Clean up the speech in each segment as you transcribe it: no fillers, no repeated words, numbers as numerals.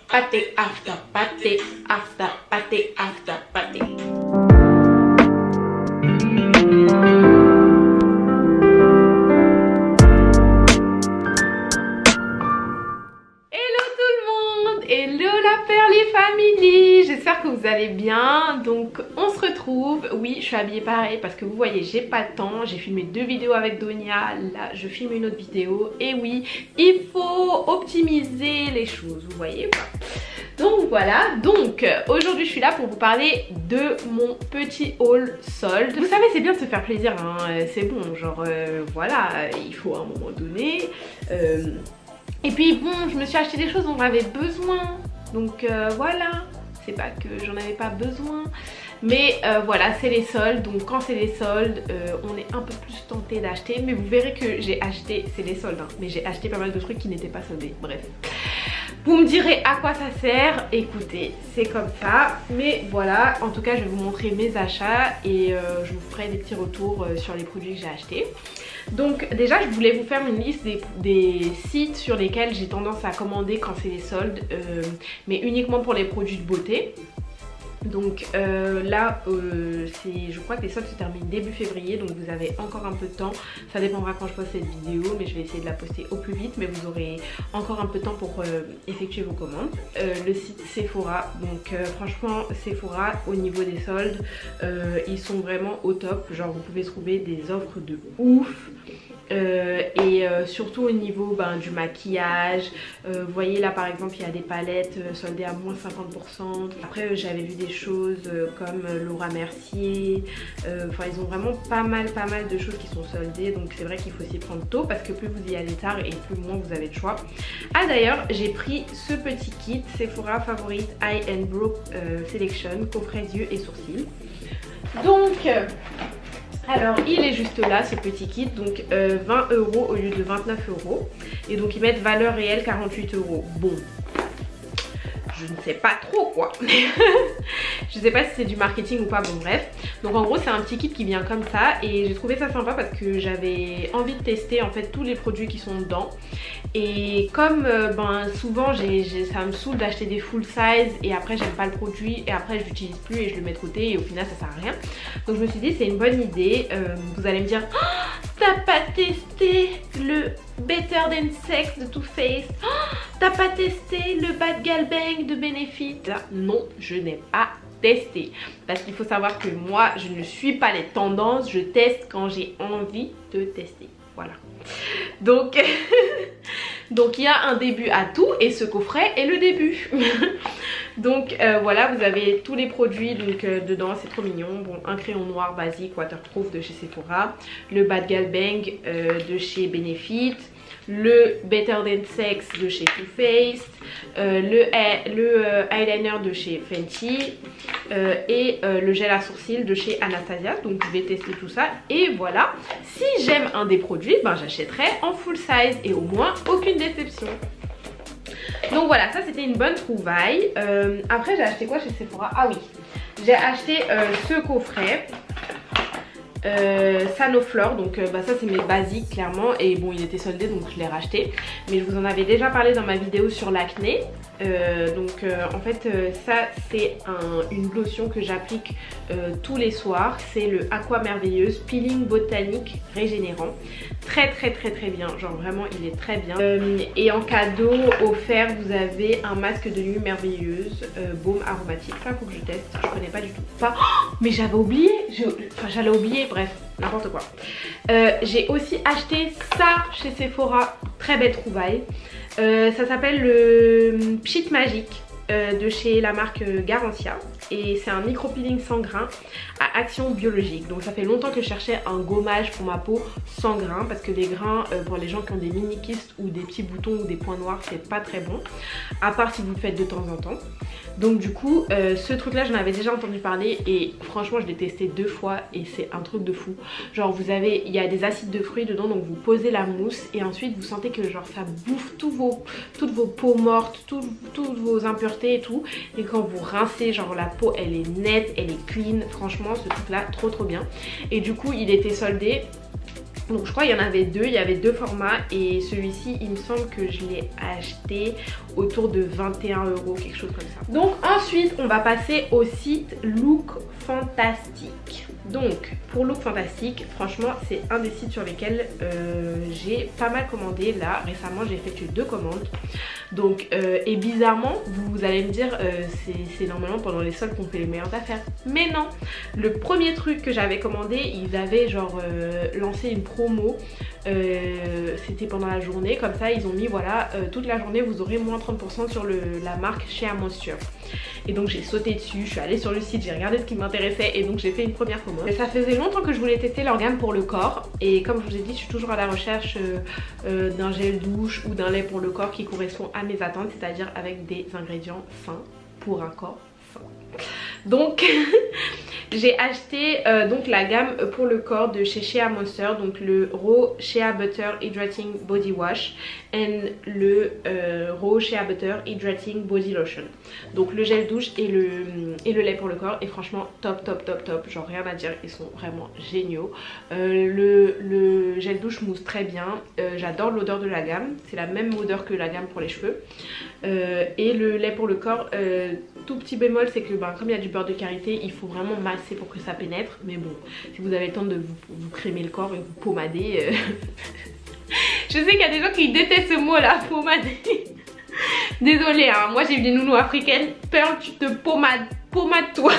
pâté after pâté after pâté after pâté. Hello la Perly Family, j'espère que vous allez bien. Donc on se retrouve, oui je suis habillée pareil parce que vous voyez j'ai pas le temps. J'ai filmé 2 vidéos avec Donia, là je filme une autre vidéo. Et oui, il faut optimiser les choses, vous voyez. Donc voilà, donc aujourd'hui je suis là pour vous parler de mon petit haul solde. Vous savez c'est bien de se faire plaisir, hein, c'est bon, genre voilà, il faut à un moment donné... Et puis bon, je me suis acheté des choses dont j'avais besoin. Donc voilà, c'est pas que j'en avais pas besoin. Mais voilà, c'est les soldes. Donc quand c'est les soldes, on est un peu plus tenté d'acheter. Mais vous verrez que j'ai acheté, c'est les soldes, hein, mais j'ai acheté pas mal de trucs qui n'étaient pas soldés. Bref. Vous me direz à quoi ça sert. Écoutez, c'est comme ça. Mais voilà, en tout cas, je vais vous montrer mes achats. Et je vous ferai des petits retours sur les produits que j'ai achetés. Donc déjà je voulais vous faire une liste des sites sur lesquels j'ai tendance à commander quand c'est les soldes, mais uniquement pour les produits de beauté. Donc là je crois que les soldes se terminent début février, donc vous avez encore un peu de temps. Ça dépendra quand je poste cette vidéo, mais je vais essayer de la poster au plus vite. Mais vous aurez encore un peu de temps pour effectuer vos commandes. Le site Sephora, donc franchement Sephora au niveau des soldes, ils sont vraiment au top. Genre vous pouvez trouver des offres de ouf. Et surtout au niveau du maquillage, vous voyez là par exemple il y a des palettes soldées à moins 50%. Après j'avais vu des choses comme Laura Mercier, enfin ils ont vraiment pas mal de choses qui sont soldées. Donc c'est vrai qu'il faut s'y prendre tôt parce que plus vous y allez tard et plus moins vous avez de choix. Ah d'ailleurs j'ai pris ce petit kit Sephora Favorite Eye and Brow Selection, coffret yeux et sourcils. Donc alors il est juste là ce petit kit, donc 20 € au lieu de 29 €. Et donc ils mettent valeur réelle 48 €. Bon, je ne sais pas trop quoi. Je sais pas si c'est du marketing ou pas, bon bref. Donc en gros c'est un petit kit qui vient comme ça. Et j'ai trouvé ça sympa parce que j'avais envie de tester en fait tous les produits qui sont dedans. Et comme souvent ça me saoule d'acheter des full size et après j'aime pas le produit et après je l'utilise plus et je le mets de côté et au final ça sert à rien. Donc je me suis dit c'est une bonne idée. Vous allez me dire oh, t'as pas testé le Better Than Sex de Too Faced, oh, t'as pas testé le Bad Gal Bang de Benefit? Non, je n'ai pas testé parce qu'il faut savoir que moi je ne suis pas les tendances, je teste quand j'ai envie de tester. Voilà. Donc donc il y a un début à tout et ce coffret est le début. Donc voilà, vous avez tous les produits donc dedans, c'est trop mignon. Bon, un crayon noir basique waterproof de chez Sephora, le Bad Gal Bang de chez Benefit, le Better Than Sex de chez Too Faced, le eyeliner de chez Fenty et le gel à sourcils de chez Anastasia. Donc je vais tester tout ça et voilà, si j'aime un des produits, j'achèterai en full size et au moins aucune déception. Donc voilà, ça c'était une bonne trouvaille. Après j'ai acheté quoi chez Sephora? Ah oui, j'ai acheté ce coffret Sanoflore, donc ça c'est mes basiques clairement. Et bon il était soldé donc je l'ai racheté. Mais je vous en avais déjà parlé dans ma vidéo sur l'acné. En fait ça c'est une lotion que j'applique tous les soirs. C'est le Aqua Merveilleuse Peeling Botanique Régénérant. Très bien, genre vraiment il est très bien. Et en cadeau offert vous avez un masque de nuit merveilleuse baume aromatique. Ça faut que je teste, je connais pas du tout. Ça, oh, mais j'avais oublié, j'allais oublier, bref n'importe quoi. J'ai aussi acheté ça chez Sephora, très belle trouvaille. Ça s'appelle le Pchit Magique de chez la marque Garantia. Et c'est un micro-peeling sans grains à action biologique. Donc ça fait longtemps que je cherchais un gommage pour ma peau sans grains. Parce que les grains, pour les gens qui ont des mini-kystes ou des petits boutons ou des points noirs, c'est pas très bon. À part si vous le faites de temps en temps. Donc du coup, ce truc là j'en avais déjà entendu parler. Et franchement je l'ai testé 2 fois et c'est un truc de fou. Genre vous avez, il y a des acides de fruits dedans. Donc vous posez la mousse et ensuite vous sentez que genre ça bouffe toutes vos peaux mortes, toutes vos impuretés et tout. Et quand vous rincez, genre la peau elle est nette, elle est clean. Franchement ce truc là trop bien. Et du coup il était soldé Donc je crois qu'il y en avait deux, il y avait deux formats et celui-ci il me semble que je l'ai acheté autour de 21 €, quelque chose comme ça. Donc ensuite on va passer au site Look Fantastic. Donc pour Look Fantastic, franchement c'est un des sites sur lesquels j'ai pas mal commandé. Là récemment j'ai effectué 2 commandes. Donc et bizarrement vous allez me dire c'est normalement pendant les soldes qu'on fait les meilleures affaires. Mais non, le premier truc que j'avais commandé, ils avaient genre lancé une promo. C'était pendant la journée, comme ça ils ont mis voilà toute la journée vous aurez moins 30% sur la marque Shea Moisture. Et donc j'ai sauté dessus, je suis allée sur le site, j'ai regardé ce qui m'intéressait et donc j'ai fait une première commande. Et ça faisait longtemps que je voulais tester leur gamme pour le corps et comme je vous ai dit je suis toujours à la recherche d'un gel douche ou d'un lait pour le corps qui correspond à mes attentes, c'est-à-dire avec des ingrédients sains pour un corps sain. Donc j'ai acheté donc la gamme pour le corps de chez Shea Moisture, donc le Raw Shea Butter Hydrating Body Wash et le Raw Shea Butter Hydrating Body Lotion. Donc le gel douche et le lait pour le corps, et franchement top top top top, genre rien à dire, ils sont vraiment géniaux. Le gel douche mousse très bien, j'adore l'odeur de la gamme, c'est la même odeur que la gamme pour les cheveux. Et le lait pour le corps, tout petit bémol, c'est que comme il y a du beurre de karité, il faut vraiment masser pour que ça pénètre. Mais bon, si vous avez le temps de vous crémer le corps et vous pommader, je sais qu'il y a des gens qui détestent ce mot là, pommader. Désolée hein, moi j'ai vu des nounous africaines. Pearl, tu te pommades-toi.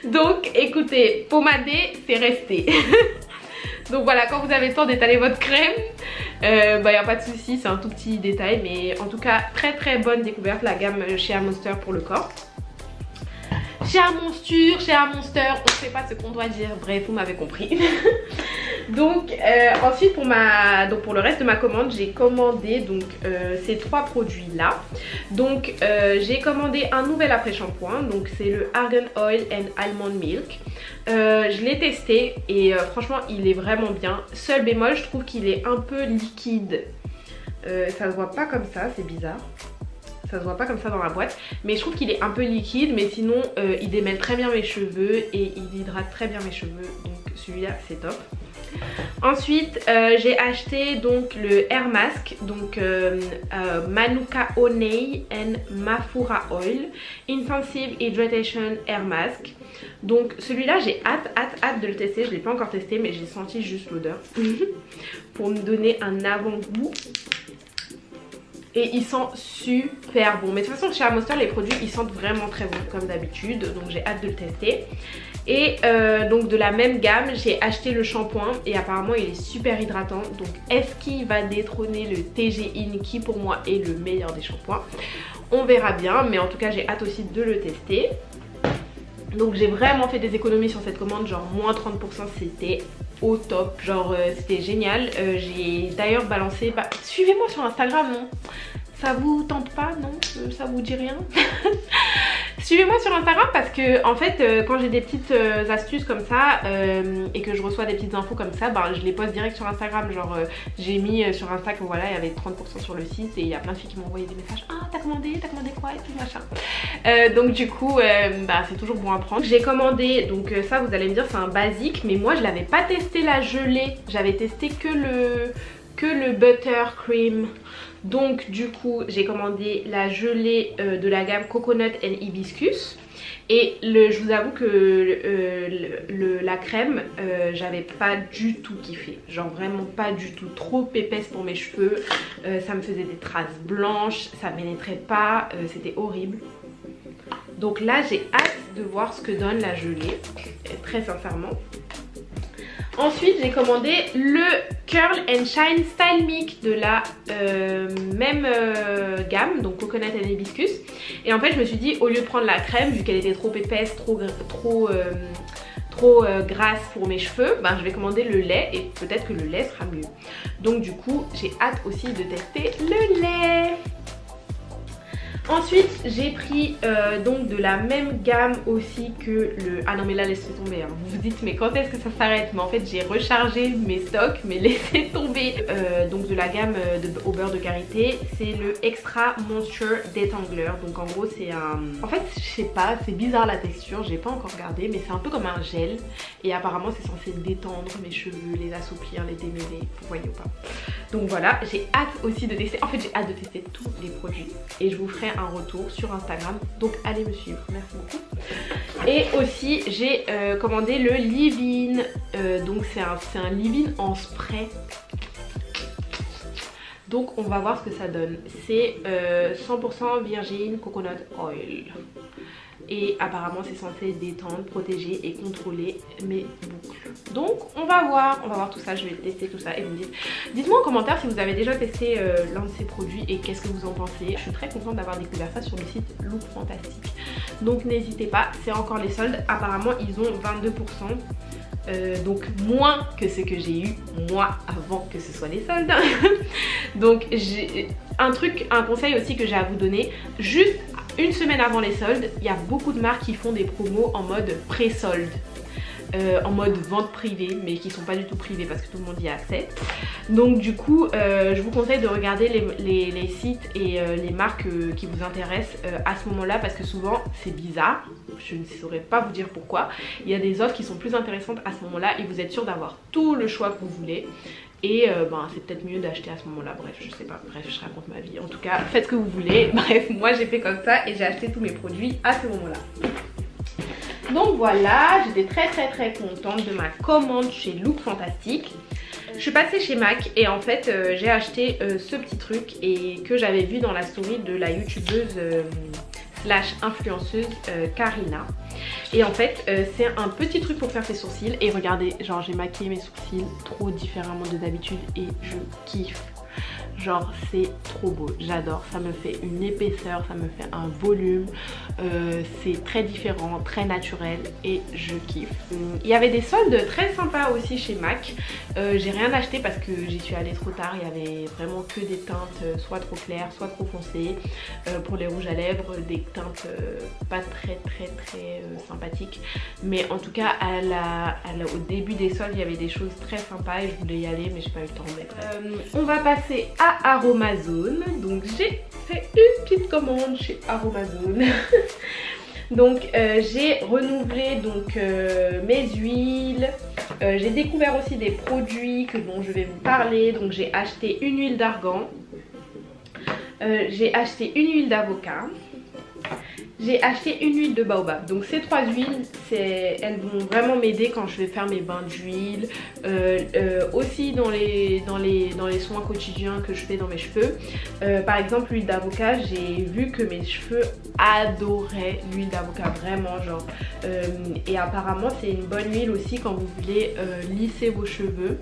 Donc écoutez, pommader c'est rester. Donc voilà, quand vous avez le temps d'étaler votre crème, y a pas de souci, c'est un tout petit détail, mais en tout cas très très bonne découverte la gamme Shea Moisture pour le corps. Shea Moisture, on ne sait pas ce qu'on doit dire, bref vous m'avez compris. Donc ensuite pour le reste de ma commande, j'ai commandé donc ces 3 produits là. Donc j'ai commandé un nouvel après-shampoing, donc c'est le Argan Oil and Almond Milk. Je l'ai testé et franchement il est vraiment bien. Seul bémol, je trouve qu'il est un peu liquide. Ça se voit pas comme ça, c'est bizarre. Ça se voit pas comme ça dans la boîte, mais je trouve qu'il est un peu liquide, mais sinon il démêle très bien mes cheveux et il hydrate très bien mes cheveux, donc celui-là c'est top. Ensuite j'ai acheté donc le Air Mask, donc Manuka Honey and Mafura Oil Intensive Hydration Air Mask. Donc celui-là j'ai hâte de le tester, je l'ai pas encore testé mais j'ai senti juste l'odeur pour me donner un avant-goût. Et il sent super bon. Mais de toute façon chez Shea Moisture les produits ils sentent vraiment très bon comme d'habitude. Donc j'ai hâte de le tester. Et donc de la même gamme j'ai acheté le shampoing et apparemment il est super hydratant. Donc est-ce qu'il va détrôner le TG In qui pour moi est le meilleur des shampoings? On verra bien, mais en tout cas j'ai hâte aussi de le tester. Donc j'ai vraiment fait des économies sur cette commande, genre moins 30%, c'était au top, genre c'était génial. J'ai d'ailleurs balancé, suivez-moi sur Instagram, non? Ça vous tente pas, non? Ça vous dit rien? Suivez-moi sur Instagram parce que en fait quand j'ai des petites astuces comme ça et que je reçois des petites infos comme ça, je les poste direct sur Instagram. Genre j'ai mis sur Insta que voilà il y avait 30% sur le site et il y a plein de filles qui m'ont envoyé des messages. Ah t'as commandé quoi et tout machin. Donc du coup c'est toujours bon à prendre. J'ai commandé, donc ça vous allez me dire c'est un basique, mais moi je l'avais pas testé la gelée, j'avais testé que le buttercream. Donc du coup j'ai commandé la gelée de la gamme Coconut and Hibiscus. Et je vous avoue que la crème j'avais pas du tout kiffé. Genre vraiment pas du tout, trop épaisse pour mes cheveux. Ça me faisait des traces blanches, ça pénétrait pas, c'était horrible. Donc là j'ai hâte de voir ce que donne la gelée, très sincèrement. Ensuite j'ai commandé le Curl and Shine Style Mix de la même gamme, donc Coconut and Hibiscus. Et en fait je me suis dit au lieu de prendre la crème, vu qu'elle était trop épaisse, trop grasse pour mes cheveux, je vais commander le lait et peut-être que le lait sera mieux. Donc du coup j'ai hâte aussi de tester le lait. Ensuite j'ai pris donc de la même gamme aussi que le... Ah non mais là laissez tomber, hein. Vous vous dites mais quand est-ce que ça s'arrête? Mais en fait j'ai rechargé mes stocks, mais laissez tomber. Donc de la gamme au beurre de karité, c'est le Extra Moisture Détangleur. Donc en gros c'est un... En fait je sais pas, c'est bizarre la texture, j'ai pas encore regardé, mais c'est un peu comme un gel. Et apparemment c'est censé détendre mes cheveux, les assouplir, les démêler, vous voyez ou pas. Donc voilà, j'ai hâte aussi de tester, en fait j'ai hâte de tester tous les produits. Et je vous ferai un retour sur Instagram, donc allez me suivre, merci beaucoup. Et aussi j'ai commandé le leave-in, donc c'est un leave-in en spray. Donc on va voir ce que ça donne. C'est 100% virgin coconut oil. Et apparemment c'est censé détendre, protéger et contrôler mes boucles. Donc on va voir tout ça, je vais tester tout ça et vous me dites. Dites-moi en commentaire si vous avez déjà testé l'un de ces produits et qu'est-ce que vous en pensez. Je suis très contente d'avoir découvert ça sur le site Look Fantastique. Donc n'hésitez pas, c'est encore les soldes. Apparemment ils ont 22%. Donc moins que ce que j'ai eu moi avant que ce soit les soldes. Donc j'ai un conseil aussi que j'ai à vous donner, juste une semaine avant les soldes, il y a beaucoup de marques qui font des promos en mode pré-solde, en mode vente privée, mais qui sont pas du tout privées parce que tout le monde y a accès. Donc du coup je vous conseille de regarder les sites et les marques qui vous intéressent à ce moment là, parce que souvent c'est bizarre, je ne saurais pas vous dire pourquoi, il y a des offres qui sont plus intéressantes à ce moment là et vous êtes sûr d'avoir tout le choix que vous voulez. Et c'est peut-être mieux d'acheter à ce moment là, bref je sais pas, bref je raconte ma vie, en tout cas faites ce que vous voulez, bref moi j'ai fait comme ça et j'ai acheté tous mes produits à ce moment là. Donc voilà, j'étais très contente de ma commande chez Look Fantastique. Je suis passée chez MAC et en fait j'ai acheté ce petit truc et que j'avais vu dans la story de la youtubeuse slash influenceuse Karina. Et en fait c'est un petit truc pour faire ses sourcils. Et regardez, genre j'ai maquillé mes sourcils trop différemment de d'habitude et je kiffe. Genre c'est trop beau, j'adore, ça me fait une épaisseur, ça me fait un volume, c'est très différent, très naturel et je kiffe. Il y avait des soldes très sympas aussi chez MAC, j'ai rien acheté parce que j'y suis allée trop tard, il y avait vraiment que des teintes soit trop claires, soit trop foncées. Pour les rouges à lèvres, des teintes pas très sympathiques, mais en tout cas au début des soldes il y avait des choses très sympas et je voulais y aller mais j'ai pas eu le temps. On va passer à Aromazone. Donc j'ai fait une petite commande chez Aromazone. Donc j'ai renouvelé donc mes huiles. J'ai découvert aussi des produits dont je vais vous parler. Donc j'ai acheté une huile d'argan, j'ai acheté une huile d'avocat, j'ai acheté une huile de baobab. Donc ces trois huiles, elles vont vraiment m'aider quand je vais faire mes bains d'huile, aussi dans les soins quotidiens que je fais dans mes cheveux. Par exemple l'huile d'avocat, j'ai vu que mes cheveux adoraient l'huile d'avocat, vraiment genre. Et apparemment c'est une bonne huile aussi quand vous voulez lisser vos cheveux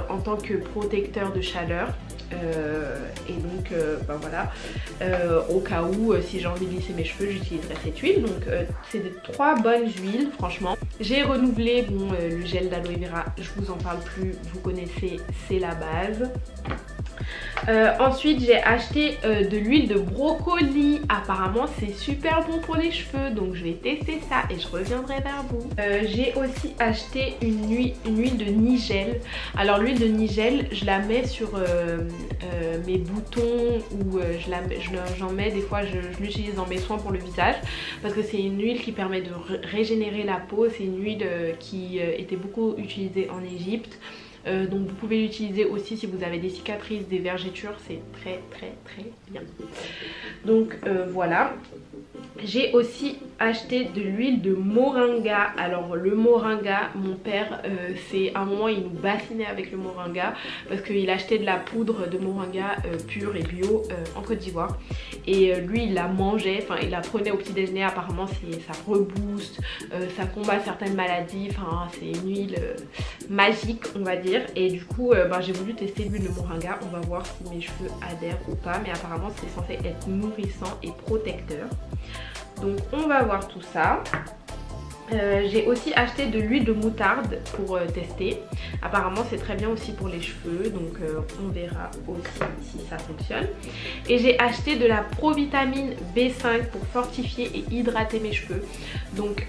en tant que protecteur de chaleur. Et donc voilà, au cas où si j'ai envie de lisser mes cheveux j'utiliserai cette huile. Donc c'est des trois bonnes huiles franchement. J'ai renouvelé le gel d'aloe vera, je vous en parle plus, vous connaissez, c'est la base. Ensuite j'ai acheté de l'huile de brocoli, apparemment c'est super bon pour les cheveux, donc je vais tester ça et je reviendrai vers vous. J'ai aussi acheté une huile de nigel. Alors l'huile de nigel je la mets sur mes boutons ou j'en mets des fois, je l'utilise dans mes soins pour le visage parce que c'est une huile qui permet de régénérer la peau. C'est une huile qui était beaucoup utilisée en Égypte. Donc vous pouvez l'utiliser aussi si vous avez des cicatrices, des vergetures, c'est très bien. Donc voilà. J'ai aussi acheté de l'huile de moringa. Alors le moringa, mon père, c'est à un moment il nous bassinait avec le moringa parce qu'il achetait de la poudre de moringa pure et bio en Côte d'Ivoire. Et lui il la mangeait, enfin il la prenait au petit déjeuner, apparemment ça rebooste, ça combat certaines maladies, enfin c'est une huile magique on va dire. Et du coup j'ai voulu tester l'huile de moringa, on va voir si mes cheveux adhèrent ou pas, mais apparemment c'est censé être nourrissant et protecteur. Donc on va voir tout ça. J'ai aussi acheté de l'huile de moutarde pour tester. Apparemment c'est très bien aussi pour les cheveux, donc on verra aussi si ça fonctionne. Et j'ai acheté de la provitamine B5 pour fortifier et hydrater mes cheveux. Donc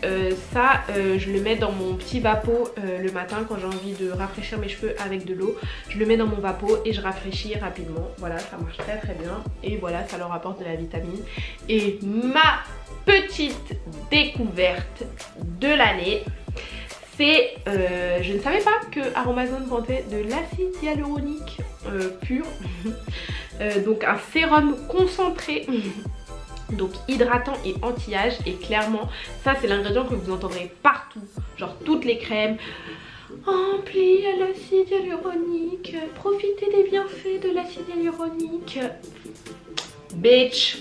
ça je le mets dans mon petit vapeau le matin quand j'ai envie de rafraîchir mes cheveux avec de l'eau. Je le mets dans mon vapeau et je rafraîchis rapidement. Voilà, ça marche très très bien. Et voilà, ça leur apporte de la vitamine. Et ma petite découverte de l'année, c'est je ne savais pas que Aromazone vendait de l'acide hyaluronique pur. Donc un sérum concentré donc hydratant et anti-âge, et clairement ça c'est l'ingrédient que vous entendrez partout, genre toutes les crèmes empli à l'acide hyaluronique, profitez des bienfaits de l'acide hyaluronique. Bitch,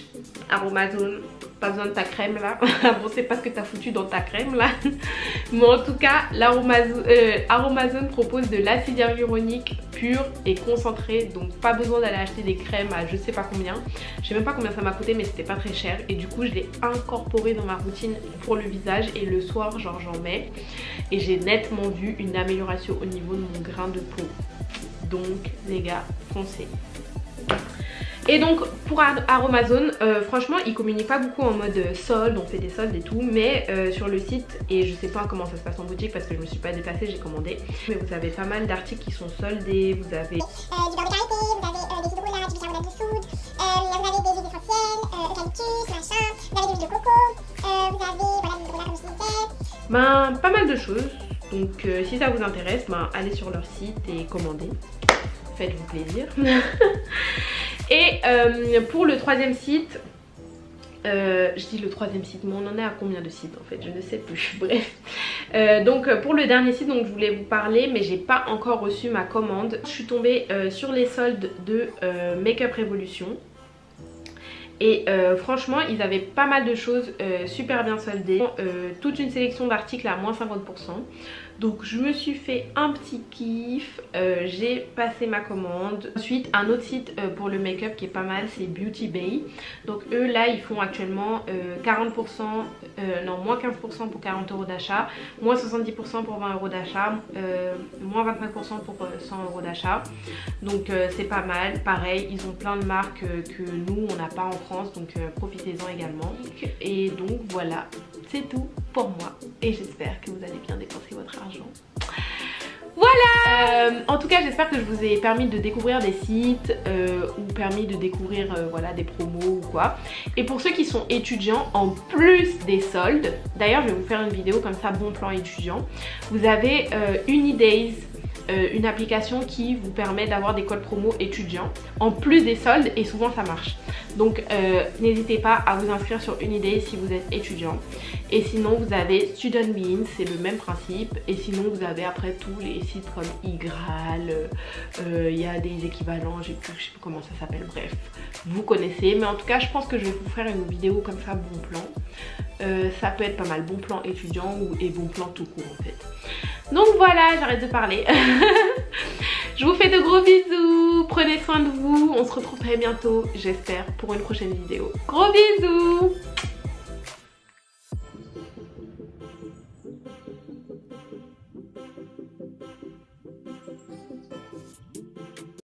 Aromazone, pas besoin de ta crème là. Bon, c'est pas ce que t'as foutu dans ta crème là. Mais en tout cas, Aromazone propose de l'acide hyaluronique pur et concentré. Donc pas besoin d'aller acheter des crèmes à je sais pas combien. Je sais même pas combien ça m'a coûté, mais c'était pas très cher. Et du coup je l'ai incorporé dans ma routine pour le visage. Et le soir genre j'en mets. Et j'ai nettement vu une amélioration au niveau de mon grain de peau. Donc les gars, foncez. Et donc pour Aromazone, franchement ils communiquent pas beaucoup en mode solde, on fait des soldes et tout, mais sur le site, et je sais pas comment ça se passe en boutique parce que je me suis pas déplacée, j'ai commandé, mais vous avez pas mal d'articles qui sont soldés, vous avez du beurre de karité, vous avez des hydrolats, du bicarbonate de soude, vous avez des huiles essentielles, eucalyptus, machin, vous avez des huiles de coco, vous avez voilà, des hydrolats comme je disais. Ben pas mal de choses, donc si ça vous intéresse, ben allez sur leur site et commandez, faites-vous plaisir. Et pour le troisième site, je dis le troisième site, mais on en est à combien de sites en fait, je ne sais plus, bref. Donc pour le dernier site dont je voulais vous parler, mais j'ai pas encore reçu ma commande. Je suis tombée sur les soldes de Make-up Revolution. Et franchement ils avaient pas mal de choses super bien soldées, toute une sélection d'articles à moins 50%. Donc je me suis fait un petit kiff, j'ai passé ma commande. Ensuite un autre site pour le make-up qui est pas mal, c'est Beauty Bay. Donc eux là ils font actuellement 40%, non moins 15% pour 40 € d'achat, moins 70% pour 20 € d'achat, moins 25% pour 100 € d'achat. Donc c'est pas mal, pareil ils ont plein de marques que nous on n'a pas en France, donc profitez-en également. Et donc voilà, c'est tout pour moi et j'espère que vous allez bien dépenser votre argent. Voilà, en tout cas j'espère que je vous ai permis de découvrir des sites ou permis de découvrir voilà, des promos ou quoi. Et pour ceux qui sont étudiants, en plus des soldes, d'ailleurs je vais vous faire une vidéo comme ça, bon plan étudiant, vous avez Unidays, une application qui vous permet d'avoir des codes promo étudiants en plus des soldes, et souvent ça marche. Donc n'hésitez pas à vous inscrire sur Unidays si vous êtes étudiant. Et sinon vous avez Student Beans, c'est le même principe. Et sinon vous avez après tous les sites comme Igral, il y a des équivalents, je sais plus comment ça s'appelle, bref, vous connaissez. Mais en tout cas je pense que je vais vous faire une vidéo comme ça, bon plan. Ça peut être pas mal, bon plan étudiant et bon plan tout court en fait. Donc voilà, j'arrête de parler. Je vous fais de gros bisous, prenez soin de vous, on se retrouve très bientôt j'espère pour une prochaine vidéo. Gros bisous.